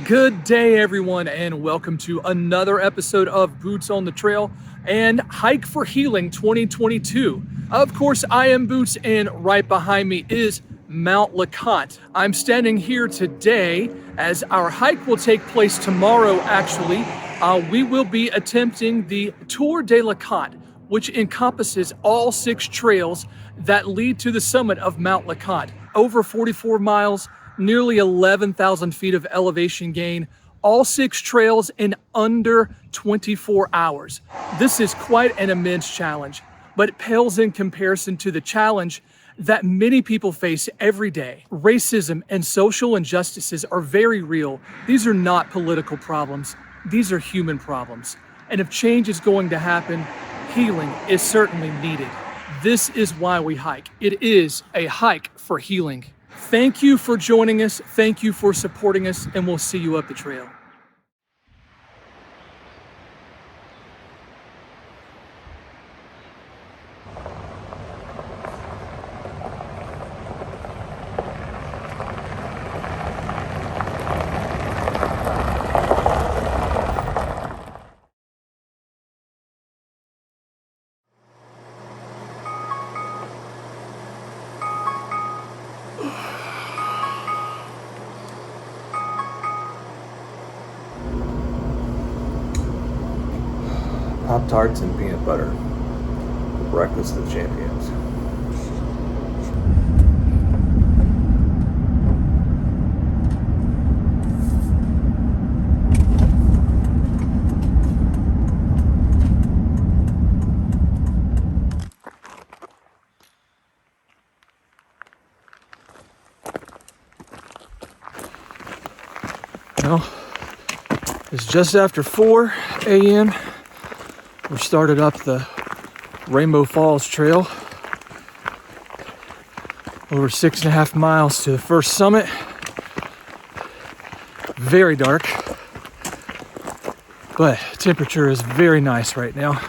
Good day, everyone, and welcome to another episode of Boots on the Trail and Hike for Healing 2022. Of course, I am Boots, and right behind me is Mount LeConte. I'm standing here today as our hike will take place tomorrow, actually. We will be attempting the Tour de LeConte, which encompasses all 6 trails that lead to the summit of Mount LeConte. Over 44 miles, nearly 11,000 feet of elevation gain, all 6 trails in under 24 hours. This is quite an immense challenge, but it pales in comparison to the challenge that many people face every day. Racism and social injustices are very real. These are not political problems. These are human problems. And if change is going to happen, healing is certainly needed. This is why we hike. It is a hike for healing. Thank you for joining us. Thank you for supporting us, and we'll see you up the trail. Pop-Tarts and peanut butter. The breakfast of champions. Well, it's just after 4 a.m. We started up the Rainbow Falls Trail. Over 6.5 miles to the first summit. Very dark, but temperature is very nice right now.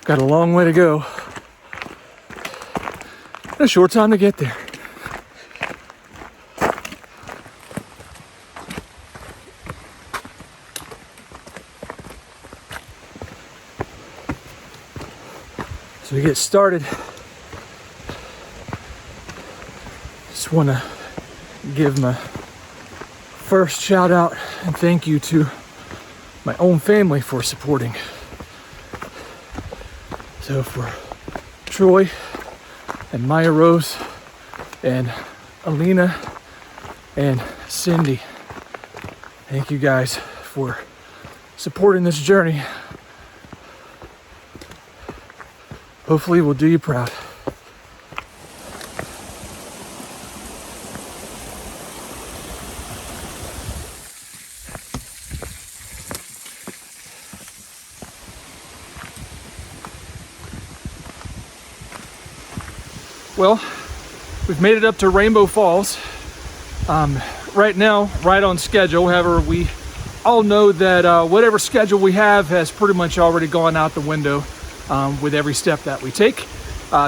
Got a long way to go. A short time to get there. So we get started. Just want to give my first shout out and thank you to my own family for supporting. So for Troy and Maya Rose and Alina and Cindy, thank you guys for supporting this journey. Hopefully we'll do you proud. Well, we've made it up to Rainbow Falls. Right now, right on schedule. However, we all know that whatever schedule we have has pretty much already gone out the window. With every step that we take.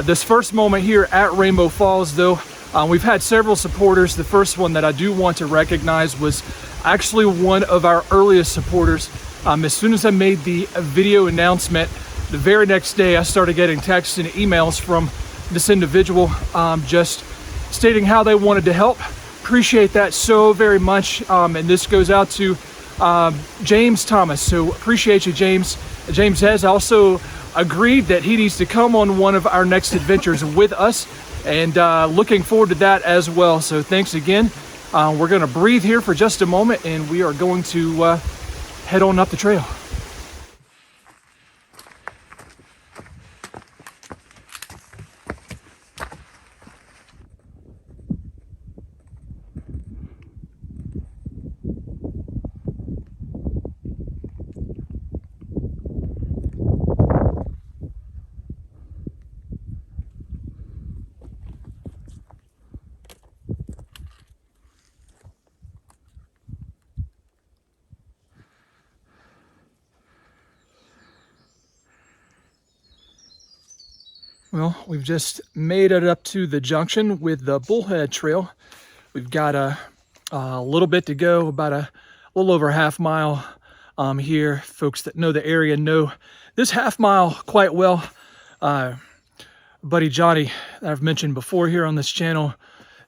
This first moment here at Rainbow Falls, though, we've had several supporters. The first one that I do want to recognize was actually one of our earliest supporters. As soon as I made the video announcement, the very next day I started getting texts and emails from this individual just stating how they wanted to help. Appreciate that so very much. And this goes out to James Thomas. So appreciate you, James. James has also agreed that he needs to come on one of our next adventures with us, and looking forward to that as well. So thanks again. We're going to breathe here for just a moment, and we are going to head on up the trail. Well, we've just made it up to the junction with the Bullhead Trail. We've got a little bit to go, about a little over a half mile here. Folks that know the area know this half mile quite well. Buddy Johnny, that I've mentioned before here on this channel,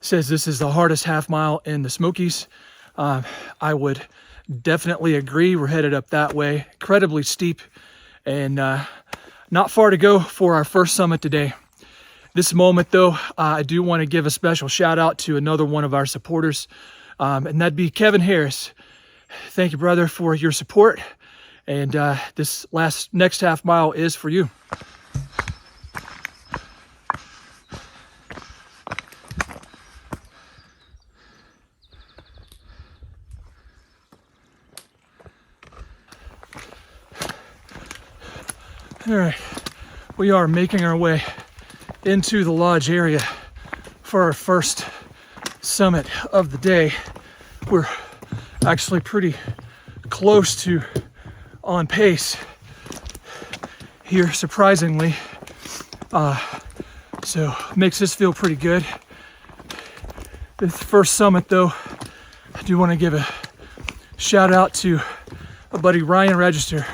says this is the hardest half mile in the Smokies. I would definitely agree. We're headed up that way, incredibly steep, and not far to go for our first summit today. This moment though, I do want to give a special shout out to another one of our supporters, and that'd be Kevin Harris. Thank you, brother, for your support, and this next half mile is for you. All right, we are making our way into the lodge area for our first summit of the day. We're actually pretty close to on pace here, surprisingly. So makes us feel pretty good. This first summit though, I do want to give a shout out to a buddy, Ryan Register,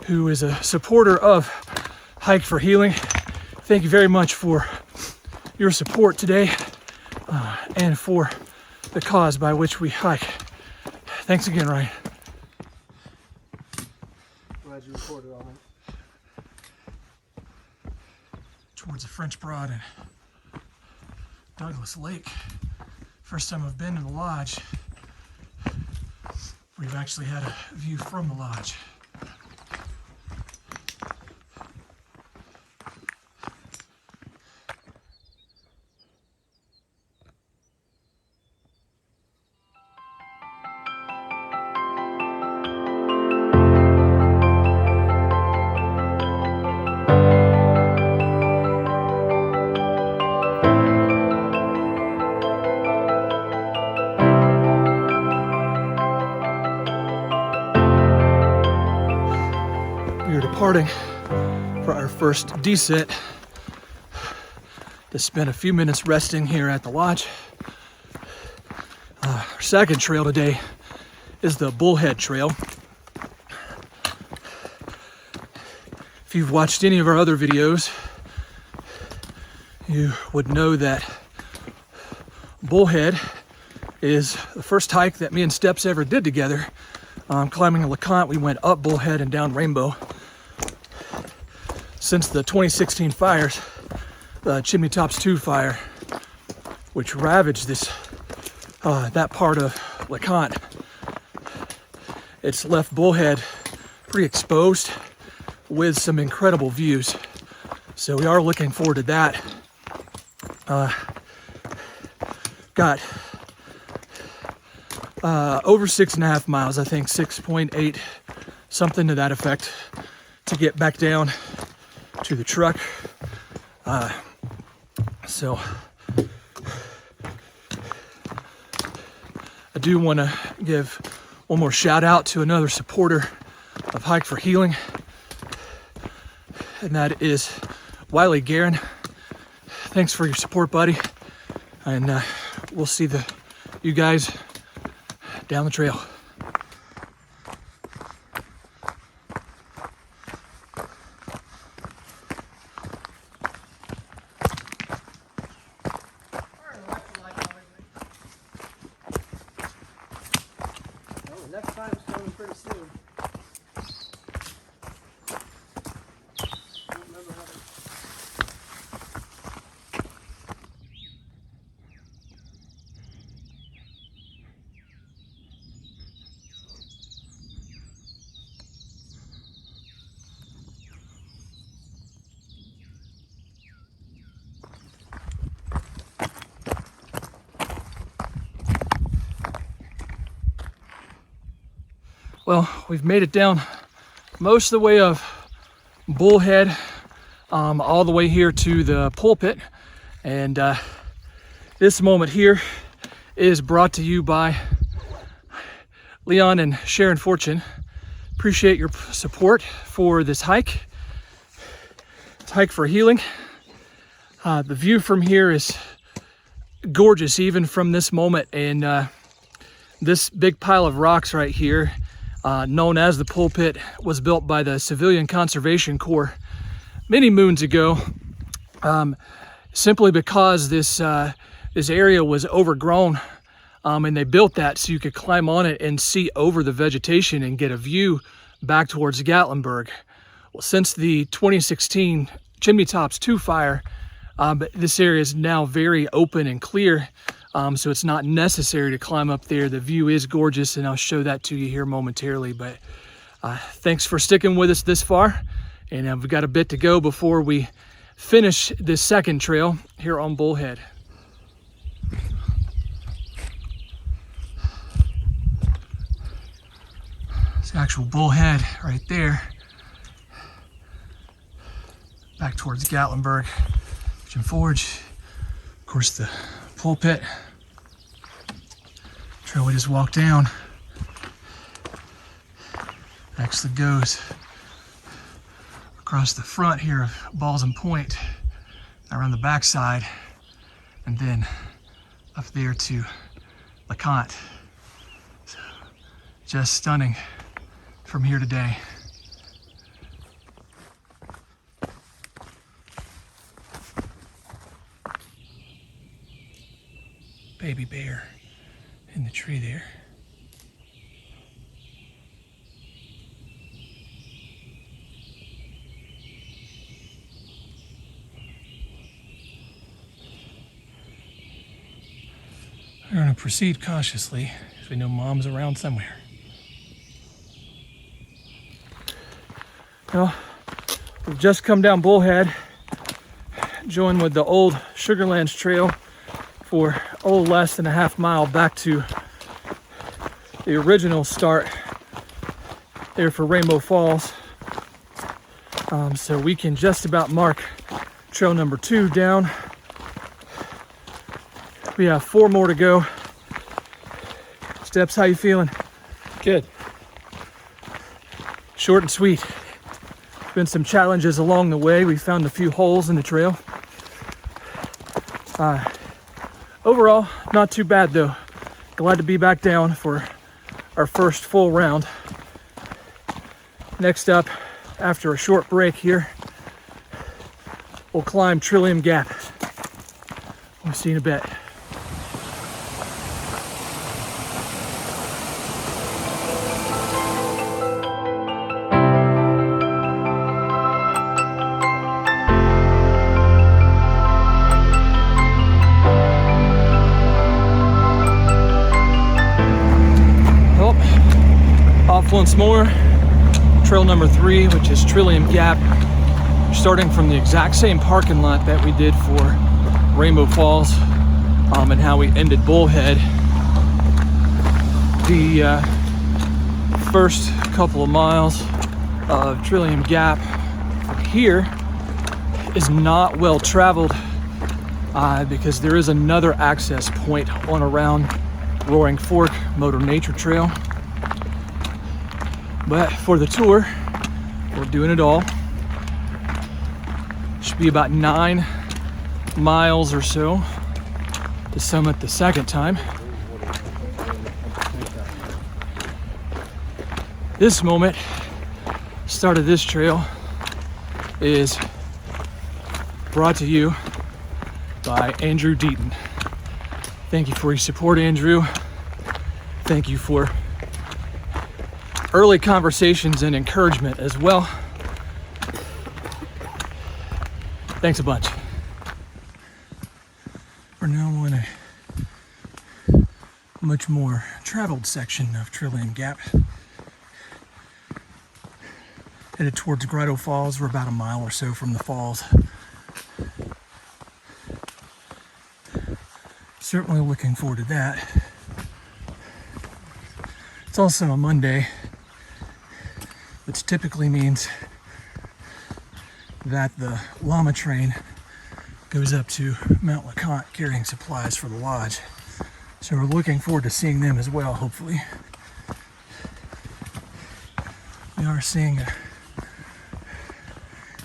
who is a supporter of Hike for Healing. Thank you very much for your support today and for the cause by which we hike. Thanks again, Ryan. Glad you recorded all that. Towards the French Broad and Douglas Lake. First time I've been to the lodge. We've actually had a view from the lodge. We are departing for our first descent to spend a few minutes resting here at the lodge. Our second trail today is the Bullhead Trail. If you've watched any of our other videos, you would know that Bullhead is the first hike that me and Steps ever did together. Climbing LeConte, we went up Bullhead and down Rainbow. Since the 2016 fires, the Chimney Tops 2 fire, which ravaged that part of LeConte, it's left Bullhead pretty exposed with some incredible views. So we are looking forward to that. Got over 6.5 miles, I think 6.8, something to that effect, to get back down to the truck. So I do want to give one more shout out to another supporter of Hike for Healing, and that is Wiley Guerin. Thanks for your support, buddy, and we'll see you guys down the trail. Well, the next time is coming pretty soon. I don't remember how to... Well, we've made it down most of the way of Bullhead, all the way here to the pulpit. And this moment here is brought to you by Leon and Sharon Fortune. Appreciate your support for this hike. It's Hike for Healing. The view from here is gorgeous, even from this moment. And this big pile of rocks right here, known as the pulpit, was built by the Civilian Conservation Corps many moons ago, simply because this area was overgrown, and they built that so you could climb on it and see over the vegetation and get a view back towards Gatlinburg. Well, since the 2016 Chimney Tops 2 fire, this area is now very open and clear, so it's not necessary to climb up there. The view is gorgeous, and I'll show that to you here momentarily. But thanks for sticking with us this far, and we've got a bit to go before we finish this second trail here on Bullhead. It's actual Bullhead right there, back towards Gatlinburg, Jim Forge. Of course, the pulpit trail we just walked down actually goes across the front here of Balls and Point, around the backside, and then up there to LeConte. So, just stunning from here today. Baby bear in the tree there. We're going to proceed cautiously, because we know Mom's around somewhere. Well, we've just come down Bullhead, joined with the old Sugarlands Trail for less than a half mile back to the original start there for Rainbow Falls. So we can just about mark trail number 2 down. We have 4 more to go. Steps, how you feeling? Good. Short and sweet. Been some challenges along the way. We found a few holes in the trail. Overall, not too bad though. Glad to be back down for our first full round. Next up, after a short break here, we'll climb Trillium Gap. We'll see you in a bit. Once more, trail number 3, which is Trillium Gap. Starting from the exact same parking lot that we did for Rainbow Falls, and how we ended Bullhead. The first couple of miles of Trillium Gap here is not well traveled, because there is another access point on around Roaring Fork Motor Nature Trail. But for the tour, we're doing it all. Should be about 9 miles or so to summit the second time. This moment, start of this trail, is brought to you by Andrew Deaton. Thank you for your support, Andrew. Thank you for early conversations and encouragement as well. Thanks a bunch. We're now on a much more traveled section of Trillium Gap. Headed towards Grotto Falls. We're about a mile or so from the falls. Certainly looking forward to that. It's also a Monday, which typically means that the llama train goes up to Mount LeConte carrying supplies for the lodge. So we're looking forward to seeing them as well, hopefully. We are seeing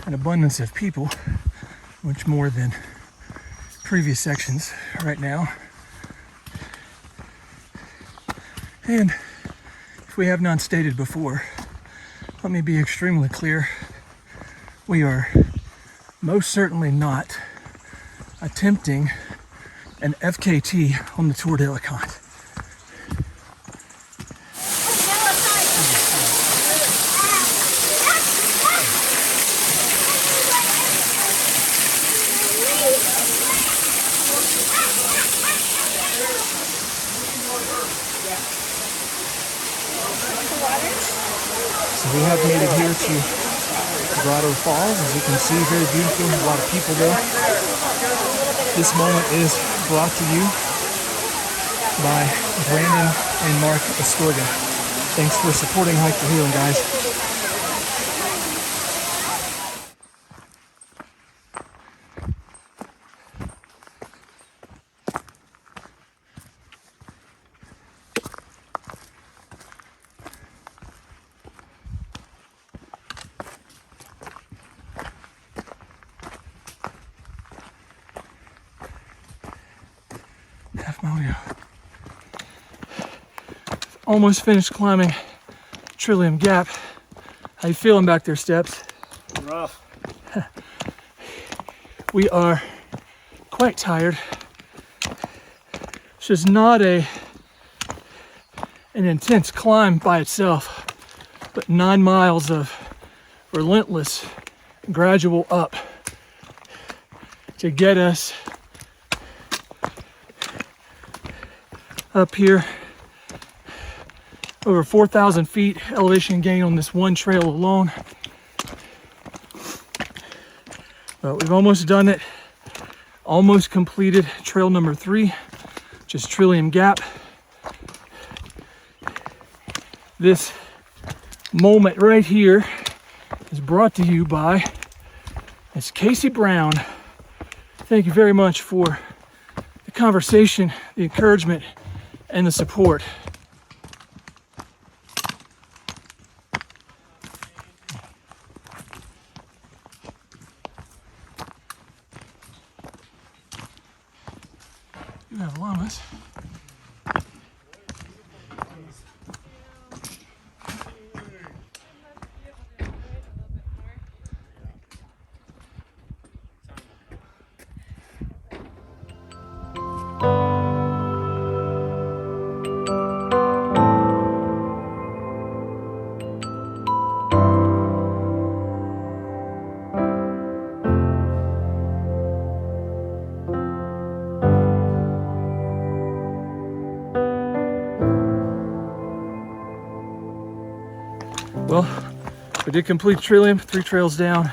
an abundance of people, much more than previous sections right now. And if we have not stated before, let me be extremely clear. We are most certainly not attempting an FKT on the Tour de LeConte. So we have made it here to Grotto Falls. As you can see, very beautiful, a lot of people there. This moment is brought to you by Brandon and Mark Escorga. Thanks for supporting Hike for Healing, guys. Almost finished climbing Trillium Gap. How you feeling back there, Steps? Rough. We are quite tired. It's just not an intense climb by itself, but 9 miles of relentless, gradual up to get us up here. Over 4,000 feet elevation gain on this one trail alone. But we've almost done it. Almost completed trail number 3, just Trillium Gap. This moment right here is brought to you by Miss Casey Brown. Thank you very much for the conversation, the encouragement, and the support. You have llamas. Well, we did complete Trillium, 3 trails down.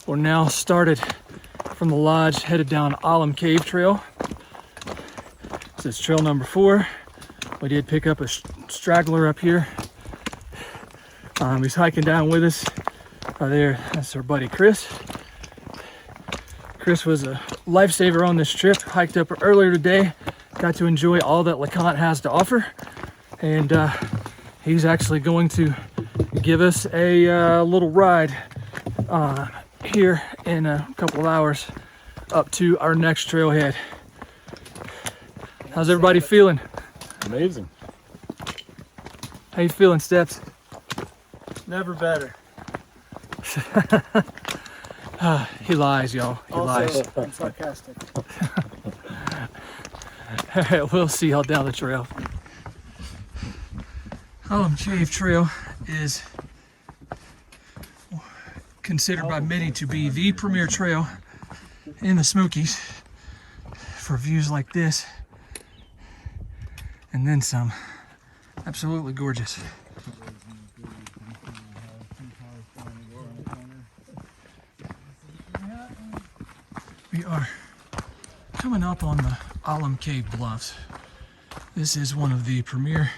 We're now started from the lodge, headed down Alum Cave Trail. This is trail number 4. We did pick up a straggler up here. He's hiking down with us. There, that's our buddy Chris. Chris was a lifesaver on this trip. Hiked up earlier today. Got to enjoy all that LeConte has to offer. And he's actually going to give us a little ride here in a couple of hours up to our next trailhead. How's everybody feeling? Amazing. How you feeling, Steps? Never better. He lies, y'all. He lies. I'm sarcastic. All right, we'll see y'all down the trail. Alum Cave Trail is considered by many to be the premier trail in the Smokies for views like this and then some. Absolutely gorgeous. We are coming up on the Alum Cave Bluffs. This is one of the premier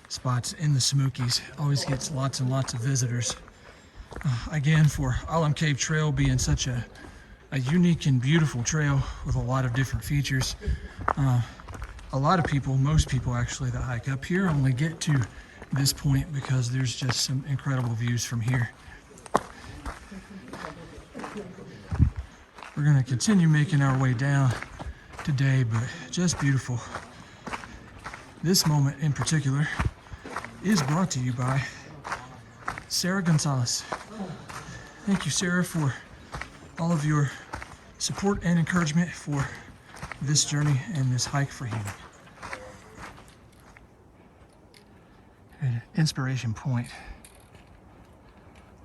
spots in the Smokies. Always gets lots and lots of visitors. Again, for Alum Cave Trail being such a unique and beautiful trail with a lot of different features. A lot of people, most people actually that hike up here only get to this point because there's just some incredible views from here. We're going to continue making our way down today, but just beautiful. This moment in particular is brought to you by Sarah Gonzalez. Thank you, Sarah, for all of your support and encouragement for this journey and this hike for healing. An inspiration point.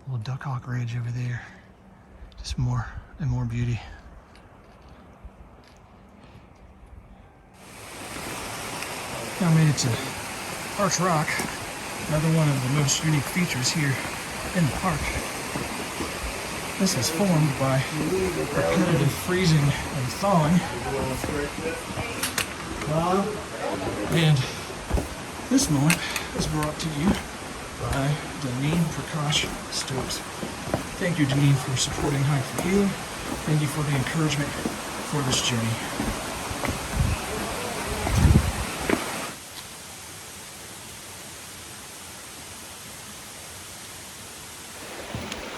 A little Duck Hawk Ridge over there. Just more and more beauty. Now made it to Arch Rock, another one of the most unique features here in the park. This is formed by repetitive freezing and thawing. And this moment is brought to you by Deneen Prakash Stokes. Thank you, Deneen, for supporting Hike for Healing. Thank you for the encouragement for this journey.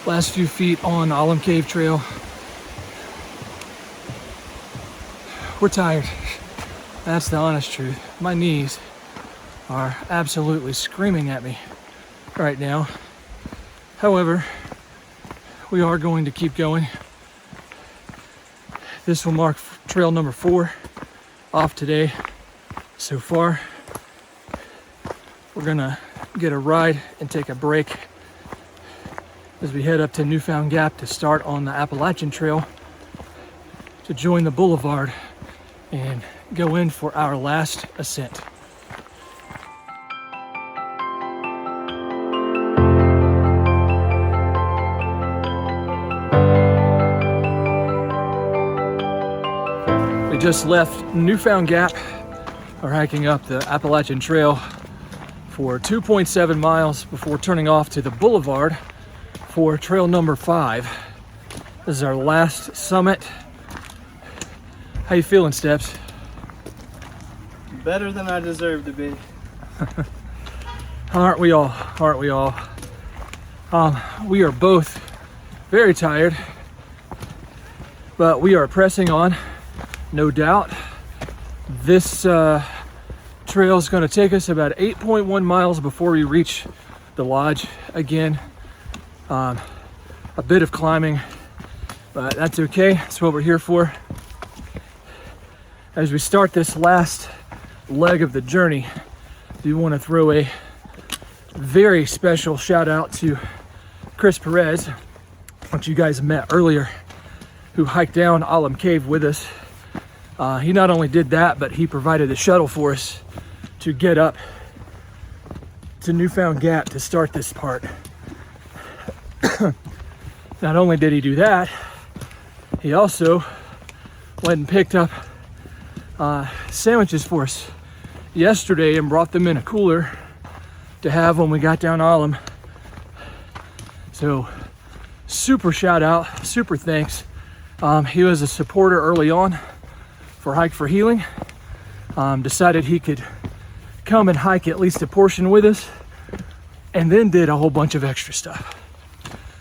Last few feet on Alum Cave Trail. We're tired. That's the honest truth. My knees are absolutely screaming at me right now. However, we are going to keep going. This will mark trail number 4 off today. So far, we're gonna get a ride and take a break as we head up to Newfound Gap to start on the Appalachian Trail to join the boulevard and go in for our last ascent. We just left Newfound Gap. We're hiking up the Appalachian Trail for 2.7 miles before turning off to the boulevard for trail number 5. This is our last summit. How you feeling, Steps? Better than I deserve to be. Aren't we all? Aren't we all? We are both very tired, but we are pressing on, no doubt. This trail is going to take us about 8.1 miles before we reach the lodge again. A bit of climbing, but that's okay. That's what we're here for. As we start this last leg of the journey, I do want to throw a very special shout out to Chris Perez, which you guys met earlier, who hiked down Alum Cave with us. He not only did that, but he provided the shuttle for us to get up to Newfound Gap to start this part. Not only did he do that, he also went and picked up sandwiches for us yesterday and brought them in a cooler to have when we got down Alum. So super shout out, super thanks. He was a supporter early on for Hike for Healing. Decided he could come and hike at least a portion with us, and then did a whole bunch of extra stuff.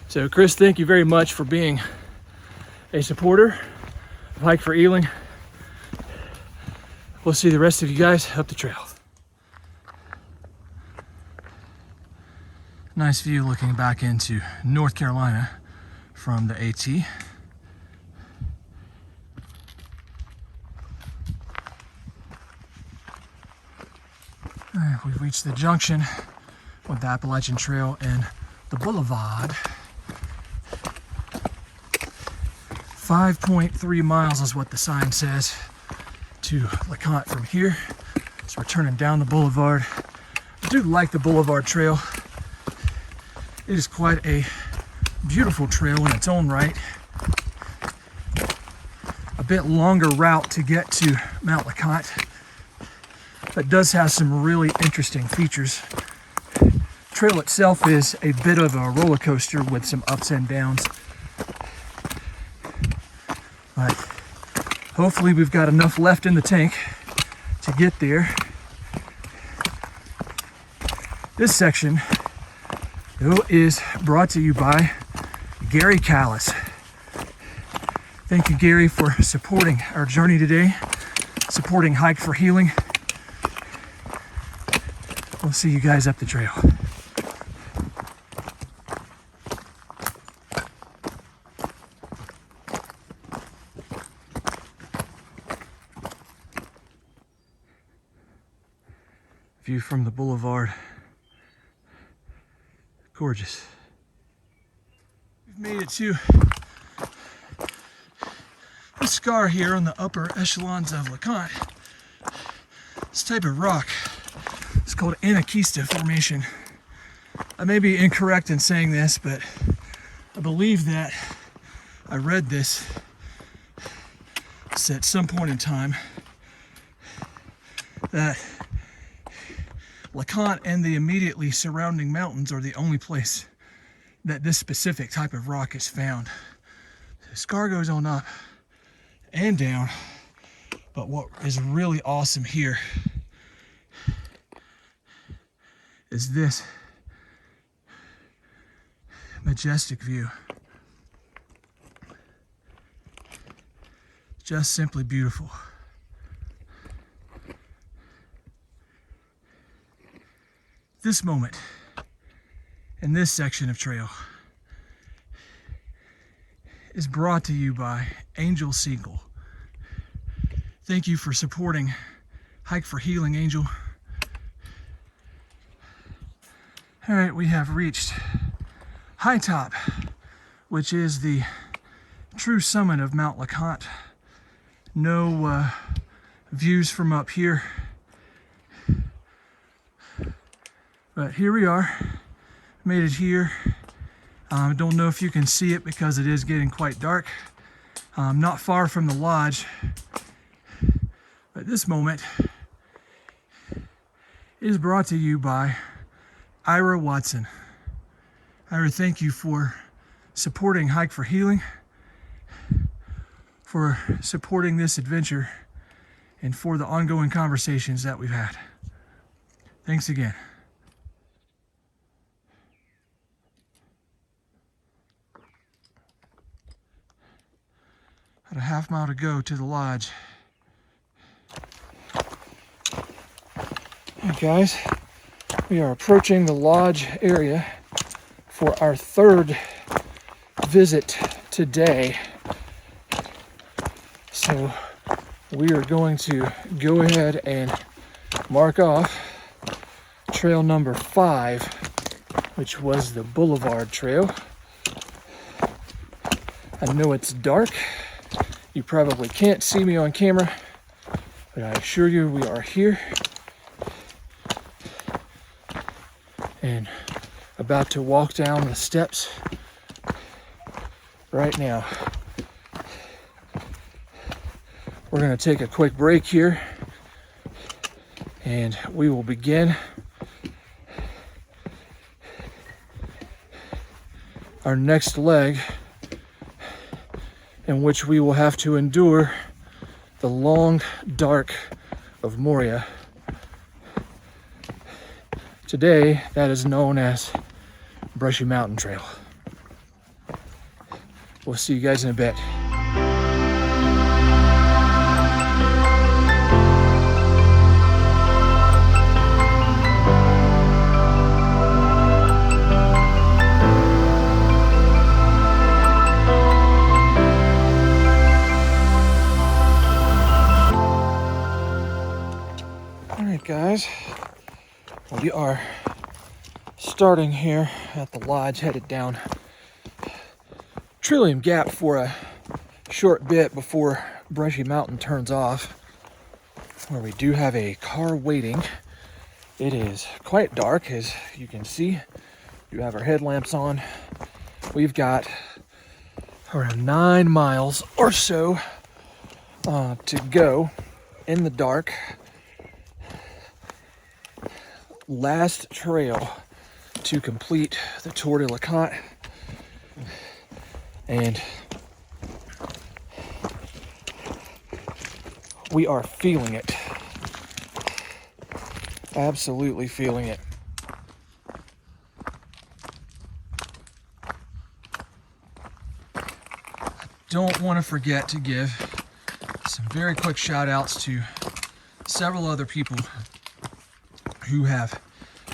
So Chris, thank you very much for being a supporter of Hike for Healing. We'll see the rest of you guys up the trail. Nice view looking back into North Carolina from the AT. We've reached the junction with the Appalachian Trail and the Boulevard. 5.3 miles is what the sign says to LeConte from here. So we're turning down the boulevard. I do like the Boulevard Trail. It is quite a beautiful trail in its own right. A bit longer route to get to Mount LeConte, but does have some really interesting features. Trail itself is a bit of a roller coaster with some ups and downs. But hopefully we've got enough left in the tank to get there. This section is brought to you by Gary Callis. Thank you, Gary, for supporting our journey today. supporting Hike for Healing. We'll see you guys up the trail. View from the boulevard. Gorgeous. We've made it to the scar here on the upper echelons of LeConte. This type of rock is called Anarchista Formation. I may be incorrect in saying this, but I believe that I read this at some point in time that LeConte and the immediately surrounding mountains are the only place that this specific type of rock is found. The scar goes on up and down, but what is really awesome here is this majestic view. Just simply beautiful. This moment in this section of trail is brought to you by Angel Siegel. Thank you for supporting Hike for Healing, Angel. All right, we have reached High Top, which is the true summit of Mount LeConte. No views from up here. But here we are, made it here. Don't know if you can see it because it is getting quite dark. Not far from the lodge. But this moment is brought to you by Ira Watson. Ira, thank you for supporting Hike for Healing, for supporting this adventure, and for the ongoing conversations that we've had. Thanks again. About a half mile to go to the lodge. Hey guys, we are approaching the lodge area for our third visit today. So we are going to go ahead and mark off trail number 5, which was the Boulevard Trail. I know it's dark. You probably can't see me on camera, but I assure you we are here and about to walk down the steps right now. We're going to take a quick break here and we will begin our next leg, in which we will have to endure the long dark of Moria. Today, that is known as Brushy Mountain Trail. We'll see you guys in a bit. Guys, we are starting here at the lodge, headed down Trillium Gap for a short bit before Brushy Mountain turns off, where we do have a car waiting. It is quite dark, as you can see. We do have our headlamps on. We've got around 9 miles or so to go in the dark. Last trail to complete the Tour de LeConte, and we are feeling it, absolutely feeling it. Don't want to forget to give some very quick shout outs to several other people who have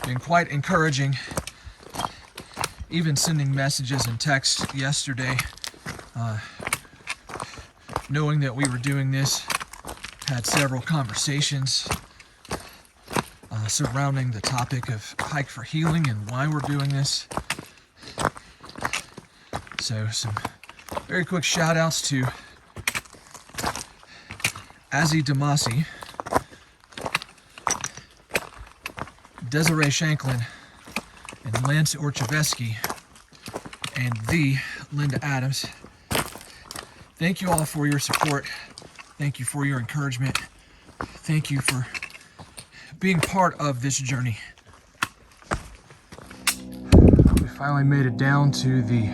been quite encouraging, even sending messages and texts yesterday, knowing that we were doing this. Had several conversations surrounding the topic of Hike for Healing and why we're doing this. So some very quick shout outs to Azzy Damasi, Desiree Shanklin, and Lance Orchevesky, and the Linda Adams. Thank you all for your support. Thank you for your encouragement. Thank you for being part of this journey. We finally made it down to the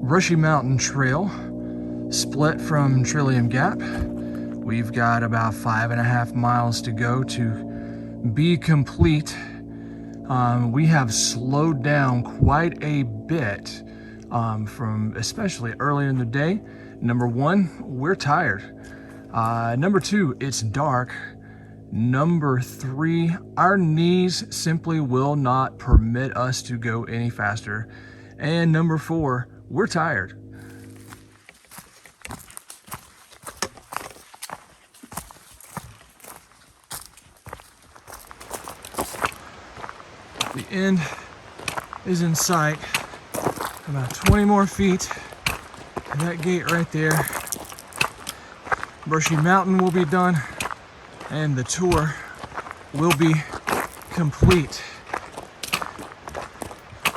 Brushy Mountain Trail, split from Trillium Gap. We've got about 5.5 miles to go to be complete. We have slowed down quite a bit from especially earlier in the day. Number one, we're tired. Number two, it's dark. Number three, our knees simply will not permit us to go any faster. And number four, we're tired. The end is in sight. About 20 more feet. And that gate right there. Brushy Mountain will be done, and the tour will be complete.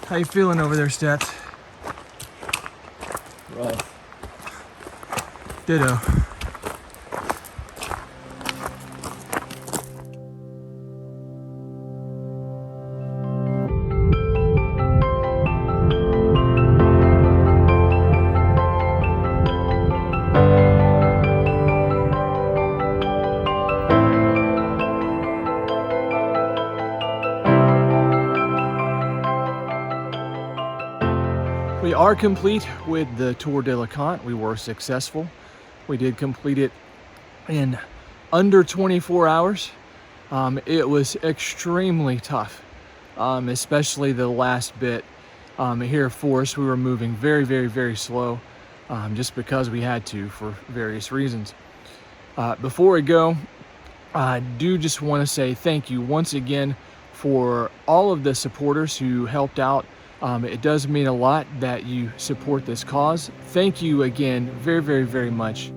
How you feeling over there, Stats? Rough. Ditto. We are complete with the Tour de LeConte. We were successful. We did complete it in under 24 hours. It was extremely tough, especially the last bit. Here for us, we were moving very slow, just because we had to for various reasons. Before we go, I do just want to say thank you once again for all of the supporters who helped out. It does mean a lot that you support this cause. Thank you again very much.